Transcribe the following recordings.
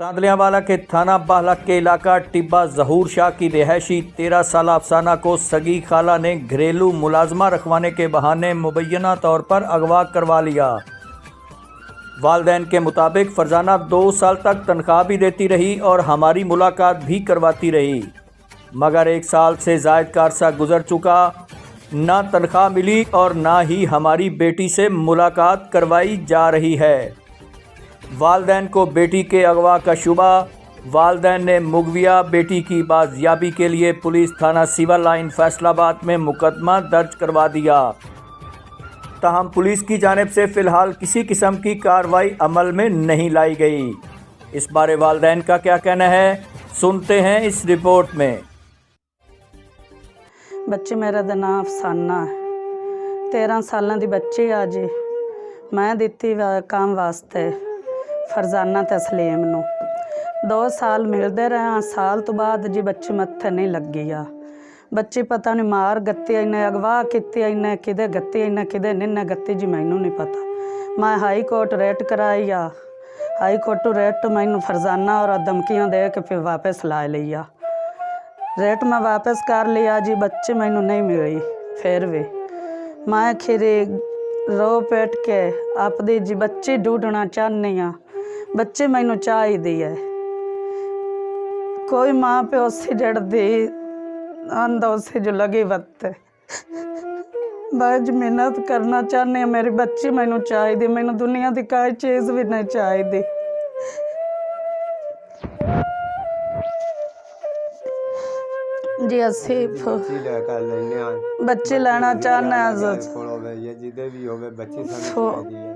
तांदलियावाला के थाना बाहला के इलाका टिब्बा जहूर शाह की रिहायशी 13 साल अफसाना को सगी खाला ने घरेलू मुलाजमा रखवाने के बहाने मुबैना तौर पर अगवा करवा लिया। वालदैन के मुताबिक फरजाना 2 साल तक तनख्वाह भी देती रही और हमारी मुलाकात भी करवाती रही, मगर 1 साल से ज़ायद का अरसा गुजर चुका, ना तनख्वाह मिली और ना ही हमारी बेटी से मुलाकात करवाई जा रही है। वालदैन को बेटी के अगवा का शुबा। वालदैन ने मुगविया बेटी की बाजियाबी के लिए पुलिस थाना सिविल लाइन फैसलाबाद में मुकदमा दर्ज करवा दिया। ताहम पुलिस की जानिब से फ़िलहाल किसी किस्म की कार्रवाई अमल में नहीं लाई गई। इस बारे वालदैन का क्या कहना है, सुनते हैं इस रिपोर्ट में। बच्चे मेरा दा नाम अफसाना है, 13 सालों की बच्ची आ जी। मैं दिती काम वास्ते फरजाना तस्लीम नूं 2 साल मिलते रहे। साल तो बाद जी बच्ची मत्थे नहीं लगी आ। बच्ची पता नहीं मार गत्ती इन्हें अगवा की इन्हें किदे गत्ती इन्हें किदे निन्ने गत्ती जी मैनू नहीं पता। मैं हाई कोर्ट रेट कराई आ, हाई कोर्ट रेट मैनू फरजाना और धमकियां दे के फिर वापस ला लिया। रेट मैं वापस कर लिया जी, बच्ची मैनू नहीं मिली। फिर भी मैं खिरी रो पेट के आपदी जी बच्ची ढूंढना चाहनी हाँ। बच्चे मैनू चाहिए है, कोई माँ प्यो से जड़ती आंदा उसे जो लगी वक्त बाज मेहनत करना चाहनी है। मेरी बच्ची मैनू चाहिए, मैनू दुनिया की कोई चीज़ भी नहीं चाहिए। जी असी बच्चे लेना चाहने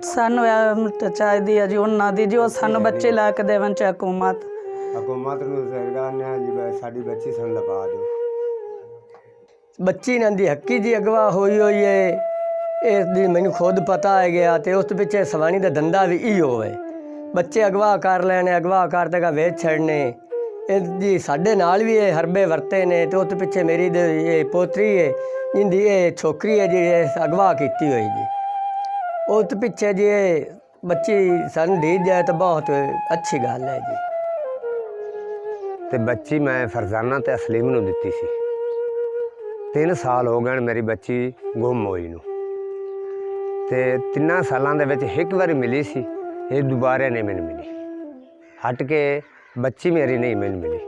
सानू चाहिए जी उन्होंने जी वो सानू बच्चे लैके देवन चाहे हुकूमत बच्ची इन्हां दी हक्की जी अगवा हुई है। इसकी मैनू खुद पता है गया तो उस पिछे सवानी का धंधा भी इहो है। बच्चे अगवा कर लेने, अगवा करते का वेच छड़ने। जी साढ़े नाल भी ये हरबे वरते ने। तो उस पिछे मेरी ये पोतरी है जिंदी ये छोकरी है जी अगवा की हुई जी। उस पिछे जी बच्ची सन दी जाए तो बहुत अच्छी गल है जी। तो बच्ची मैं फरजाना ते असलीम नूं दित्ती सी। 3 साल हो गए मेरी बच्ची गुम होई नूं ते 3 सालों दे विच एक बारी मिली सी, ये दोबारा नहीं मैनूं मिली। हट के बच्ची मेरी नहीं मैनूं मिली।